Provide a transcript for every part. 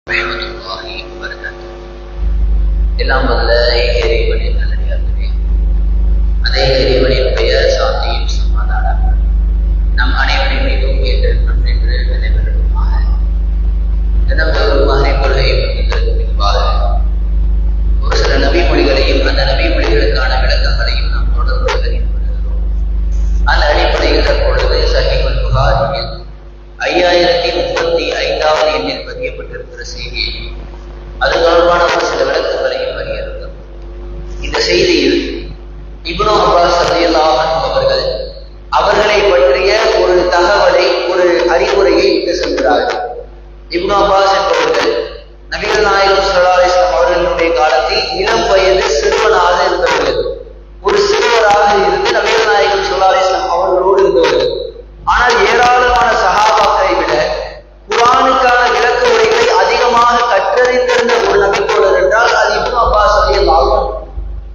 ரஹ்மத்துல்லாஹி வபரகாத்துஹு. எல்லாம் வல்ல இறைவனின் நல்லடியார்களே, அதே இறைவனினுடைய சாந்தியும் சமாதானம் நம் அனைவரின் மீதும் என்றென்றும் நின்று நிலைபெறட்டுமாக. தினந்தோறும் மகரிப் தொழுகை முடிந்ததற்கு பின்பாக ஒரு சில நபி மொழிகளையும் அந்த நபி மொழிகளுக்கான விளக்கங்களையும் நாம் தொடர்ந்து அறிந்து வருகிறோம். அந்த அடிப்படையில் தற்பொழுது சஹீஹுல் புகாரியில் 5035வது எண்ணில் பதியப்பட்டிருக்கிற செய்தியையும் அது தொடர்பான ஒரு சில விளக்கங்களையும் அறியலாம். இந்த செய்தியில் இப்னு அப்பாஸ் ரலியல்லாஹு அன்ஹு அவர்களை பற்றிய ஒரு தகவலை, ஒரு அறிவுரையை இட்டு சென்றார்கள். இப்னு அப்பாஸ் என்பவர்கள் நபிகள் நாயகம் ஸல்லல்லாஹு அலைஹி வஸல்லம் அவர்களுடைய காலத்தில் இளம் வயது சிறுவனாக இருந்தவர்கள். ஒரு சிறுவராக இருந்து நபிகள் நாயகம் ஸல்லல்லாஹு அலைஹி வஸல்லம் அவர்களோடு இருந்தவர்கள். ஆனால் ஏராளமான சஹாபாக்களை விட குர்ஆனுக்கான விளக்க உரைகளை அதிகமாக கற்றறிந்திருந்த ஒரு நபித்தோழர் என்றால் அது இப்னு அப்பாஸ் ரலியல்லாஹு அன்ஹு.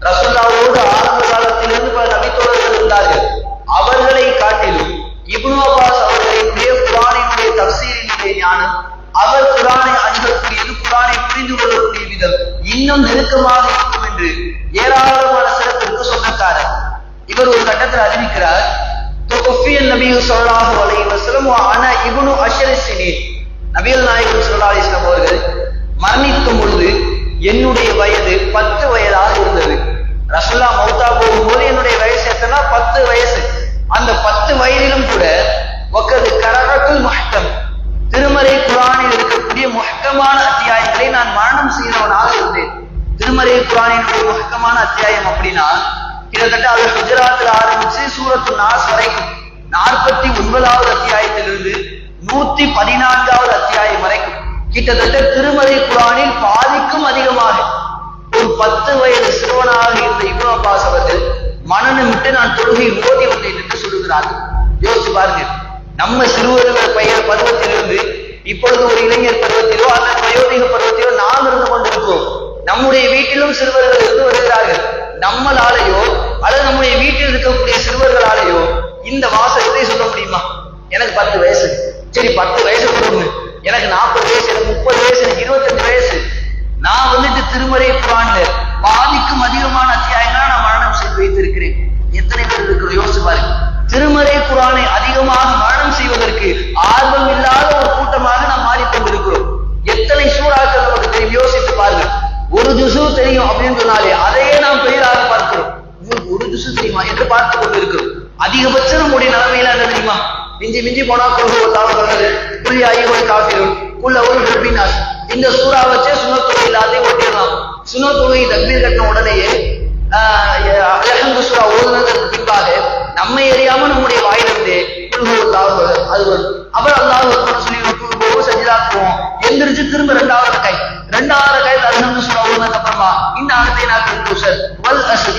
ரசூலுல்லாஹ்வோடு ஆரம்ப காலத்திலிருந்து பல நபித்தோழர்கள் இருந்தார்கள். அவர்களை காட்டிலும் இப்னு அப்பாஸ் அவர்களுடைய குர்ஆனினுடைய தஃசீரினுடைய ஞானம், அவர் குர்ஆனை அணுகக்கூடியது, குர்ஆனை புரிந்து கொள்ளக்கூடிய விதம் இன்னும் நெருக்கமாக இருக்கும் என்று ஏராளமான சிறப்பிற்கு சொந்தக்காரர். இவர் ஒரு கட்டத்தில் அறிவிக்கிறார், நபிகள் ஸல்லல்லாஹு அலைஹி வஸல்லம் அன இப்னு அஷ்ர் சினீன். நபிகள் நாயகம் ஸல்லல்லாஹு அலைஹி வஸல்லம் அவர்கள் மரணிக்கும் பொழுது என்னுடைய வயது 10 வயதாக இருந்தது. ரசூலுல்லாஹ் மௌத்தா போகும்போது என்னுடைய வயசு எத்தனை? 10 வயசு. அந்த 10 வயதிலும் கூட வக்கது கரஅத்துல் முஹ்கம், திருமறை குர்ஆனில் இருக்கக்கூடிய முஹ்கமான அத்தியாயங்களை நான் மரணம் செய்தவனாக இருந்தேன். திருமறை குர்ஆனினுடைய முஹ்கமான அத்தியாயம் அப்படின்னா கிட்டத்தட்ட அது குஜராத்தில் ஆரம்பிச்சு சூரத்து நாஸ் வரைக்கும் 49வது அத்தியாயத்திலிருந்து 114வது அத்தியாயம் வரைக்கும் கிட்டத்தட்ட திருமறை குர்ஆனில் பாதிக்கும் அதிகமாக ஒரு 10 வயது சிறுவனாக இருந்த இப்னு அப்பாஸ் அவர்கள் மனநமிட்டு நான் தொழுகை ஓதி வந்தேன் என்று சொல்லுகிறார்கள். யோசிச்சு பாருங்க, நம்ம சிறுவர்கள் பெயர் பருவத்திலிருந்து இப்பொழுது ஒரு இளைஞர் பருவத்திலோ அல்லது வயோதிக பருவத்திலோ நாம் இருந்து கொண்டிருக்கிறோம். நம்முடைய வீட்டிலும் சிறுவர்கள் இருந்து வருகிறார்கள். நம்மளாலேயோ அல்லது நம்முடைய வீட்டில் இருக்கக்கூடிய சிறுவர்களாலேயோ இந்த வாசகத்தை சொல்ல முடியுமா? எனக்கு 10 வயசு, சரி 10 வயசு கொடுங்க, எனக்கு 40 வயசு, எனக்கு 30 வயசு, எனக்கு 25 வயசு, நான் வந்துட்டு திருமறை குர்ஆன்ல பாதிக்கும் அதிகமான அத்தியாயங்களா நான் மரணம் செய்து வைத்திருக்கிறேன். எத்தனை பேர் இருக்கிறோம் யோசிச்சு பாருங்க. திருமறை குர்ஆனை அதிகமாக மரணம் செய்வதற்கு ஆர்வம் இல்லாத ஒரு கூட்டமாக நாம் மாறிக்கொண்டிருக்கிறோம். எத்தனை சூறாக்கள் நமக்கு தெரியும் யோசித்து பாருங்க. ஒரு ஜுசு தெரியும் அப்படின்னு சொன்னாலே அதையே நாம் பெயராக பார்க்கிறோம். ஒரு ஜுசு தெரியுமா என்று பார்த்து கொண்டு இருக்கிறோம். அதிகபட்சம் நம்முடைய நிலைமையில என்ன தெரியுமா? மிஞ்சி மிஞ்சி போனா இந்த சூறா வச்சே சுனத்தொகை எல்லாத்தையும் ஓட்டிடலாம். சுனத்தொகை தக்பீர் கட்டின உடனேயே அல்ஹம்து சூரா ஓதுனதற்கு பின்பாக நம்மை அறியாம நம்முடைய வாயிலிருந்து அது வரும். அப்புறம் அல்லாஹ் சொல்லி சஜிதாக்குவோம், எந்திரிச்சு திரும்ப 2வது ரக்காயத் அல்ஹம்து சூரா ஓதுனதுக்கு அப்புறமா இந்த ஆயத்தை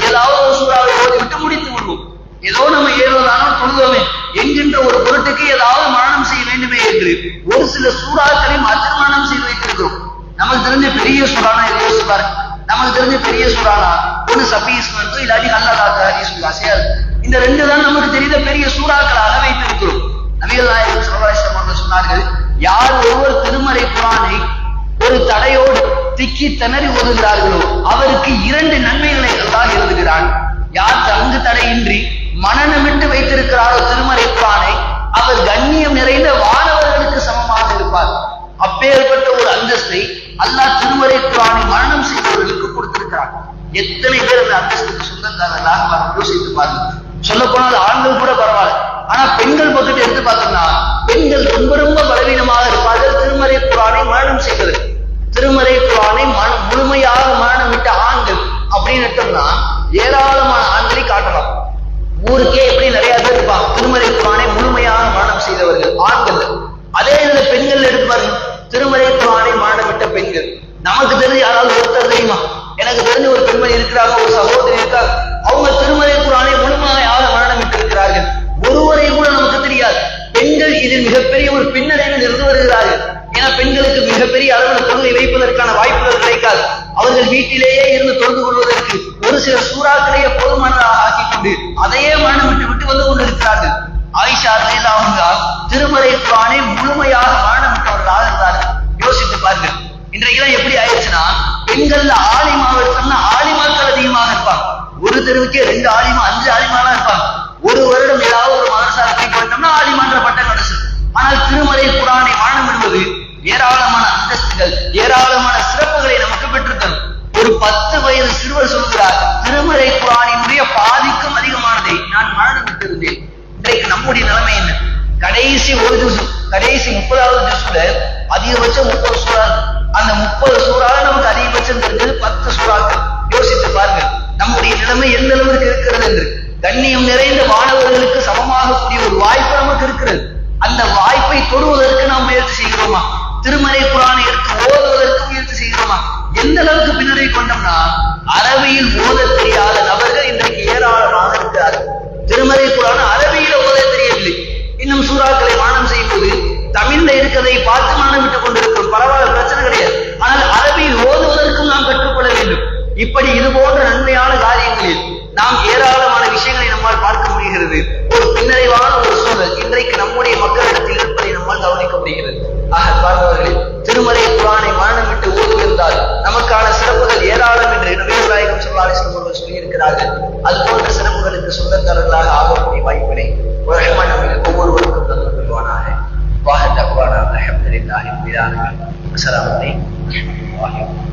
ஏதாவது ஒரு சூறாவை ஓதி விட்டு முடித்து விடுவோம். ஏதோ நம்ம ஏறுவதானோ தொழுதோமே என்கின்ற ஒரு பொருட்டுக்கு ஏதாவது மரணம் செய்ய வேண்டுமே என்று ஒரு சில சூறாக்களை மாத்திரம் மரணம் செய்து வைத்திருக்கிறோம். நமக்கு தெரிஞ்ச பெரிய சூறானா எதை யோசிச்சு பாருங்க. நமக்கு தெரிஞ்ச பெரிய சூறானா ஒண்ணு சபீஸ் இல்லாட்டி அல்லா. இந்த 2 தான் நமக்கு தெரிந்த பெரிய சூறாக்களாக வைத்திருக்கிறோம். நபிகள் நாயகம் ஸல்லல்லாஹு அலைஹி வஸல்லம் சொன்னார்கள், யார் ஒருவர் திருமறை குர்ஆனை ஒரு தடையோடு திக்கி திணறி ஓதுகிறார்களோ அவருக்கு 2 நன்மைகளை அல்லாஹ் எழுதுகிறான். யார் தங்கு தடையின்றி மனநமிட்டு வைத்திருக்கிறாரோ திருமறை குர்ஆனை அவர் கண்ணியம் நிறைந்த வானவர்களுக்கு சமமாக இருப்பார். அப்பேற்பட்ட ஒரு அந்தஸ்தை அல்லாஹ் திருமறை குர்ஆனை மரணம் செய்தவர்களுக்கு கொடுத்திருக்கிறார். எத்தனை பேர் அந்த அந்தஸ்துக்கு சொந்தக்காரர்களாக யோசித்து பாருங்க. சொல்ல போனால் ஆண்கள் கூட பரவாயில்ல, ஆனா பெண்கள் பக்கத்தை எடுத்து பார்த்தோம்னா பெண்கள் ரொம்ப ரொம்ப பலவீனமாக இருப்பார்கள் திருமறை குர்ஆனை மரணம் செய்வது. திருமறை குர்ஆனை முழுமையாக மரணமிட்ட ஆண்கள் அப்படின்னு எடுத்தோம்னா ஏராளமான ஆண்களை காட்டலாம். ஊருக்கே எப்படி நிறைய பேர் இருப்பாங்க திருமறை குர்ஆனை முழுமையாக மரணம் செய்தவர்கள் ஆண்கள். அதே இதுல பெண்கள் எடுப்பாரு, திருமறை குர்ஆனை மரணமிட்ட பெண்கள். நமக்கு தெரிஞ்சு யாராவது ஒருத்தர் தெரியுமா? எனக்கு தெரிஞ்ச ஒரு பெண்மணி இருக்கிறாங்க, ஒரு சகோதரி இருக்காங்க, அவங்க திருமறை குர்ஆனை முழுமையாக மரணமிட்டு இருக்கிறார்கள். ஒருவரை கூட நமக்கு தெரியாது. பெண்கள் இதில் மிகப்பெரிய ஒரு பின்னடைவில் இருந்து வருகிறார்கள். ஏன்னா பெண்களுக்கு மிகப்பெரிய அளவில் தொழுகை வைப்பதற்கான வாய்ப்புகள் கிடைக்காது. அவர்கள் வீட்டிலேயே இருந்து தொழுது கொள்வதற்கு ஒரு சில சூறாக்களையே போதுமானதாக ஆக்கிக் கொண்டு அதையே மரணம் விட்டு வந்து கொண்டிருக்கிறார்கள். ஆயிஷா ரலியல்லாஹு அன்ஹா திருமறை குர்ஆனை முழுமையாக மரணமிட்டவர்களாக இருந்தார்கள். யோசித்து பாருங்கள். பெண்கள்ல ஆலிமாவை எடுத்தோம்னா ஆலிமாக்கள் அதிகமாக இருப்பாங்க. ஒரு தெருவுக்கே 2 ஆலிமா 5 ஆலிமாலாம் இருப்பாங்க. ஒரு வருடம் ஏதாவது ஒரு மதரசாவை போயிட்டோம்னா ஆலிமான்ற பட்டம் கிடைச்சிடும். ஆனால் திருமறை குர்ஆனை மானம் என்பது ஏராளமான அந்தஸ்துகள், ஏராளமான சிறப்புகளை நமக்கு பெற்றுத்தரும். ஒரு 10 வயது சிறுவர் சொல்கிறார், திருமறை குர்ஆனினுடைய பாதிக்கும் அதிகமானதை நான் மனனம் விட்டிருந்தேன். இன்றைக்கு நம்முடைய நிலைமை என்ன? கடைசி ஒரு ஜுஸ், கடைசி 30வது ஜுஸ்ல அதிகபட்சம் 30 சூறா. அந்த 30 சூறால நமக்கு அதிகபட்சம் தெரிஞ்சது 10 சூறாக்கள். யோசித்து பாருங்கள் நம்முடைய நிலைமை எந்த அளவுக்கு இருக்கிறது என்று. கண்ணியம் நிறைந்த மாணவர்களுக்கு சமமாக கூடிய ஒரு வாய்ப்பு நமக்கு இருக்கிறது. அந்த வாய்ப்பை தொடுவதற்கு நாம் முயற்சி செய்கிறோமா? திருமறை குர்ஆனை எடுத்து ஓதுவதற்கு முயற்சி செய்கிறோமா? எந்த அளவுக்கு பின்னரை கொண்டோம்னா, அரபியில் ஓத தெரியாத நபர்கள் இன்றைக்கு ஏராளமாக இருக்கிறார்கள். திருமறை குர்ஆன் அரபியில ஓத தெரியவில்லை. இன்னும் சூறாக்களை மானம் செய்யும்போது தமிழ்ல இருக்கிறதை பார்த்து மானம் விட்டுக் கொண்டிருக்கிறோம். பரவாயில்ல, பிரச்சனை கிடையாது. ஆனால் அரபியில் ஓதுவதற்கும் நாம் கற்றுக்கொள்ள வேண்டும். இப்படி இது போன்ற நன்மையான காரியங்களில் நாம் ஏராளமான விஷயங்களை நம்மால் பார்க்க முடிகிறது. ஒரு பின்னடைவான ஒரு சூழல் இன்றைக்கு நம்முடைய மக்களிடத்தில் இருப்பதை நம்மால் கவனிக்க முடிகிறது. ஆக பார்ப்பவர்களே, திருமறை குர்ஆனை மரணமிட்டு ஓதுவதால் நமக்கான சிறப்புகள் ஏராளம் என்று நபிகள் நாயகம் ஸல்லல்லாஹு அலைஹி வஸல்லம் அவர்கள் சொல்லியிருக்கிறார்கள். அது போன்ற சிறப்புகளுக்கு சொந்தக்காரர்களாக ஆகக்கூடிய வாய்ப்பினை ஒரு ரஹ்மான் ஒவ்வொருவருக்கும் தந்து கொள்வானாக. வாஹ் தக்வானா அல்ஹம்துலில்லாஹி ரப்பில் ஆலமீன். அஸ்ஸலாமு அலைக்கும் வரஹ்மத்துல்லாஹி வபரகாத்துஹு.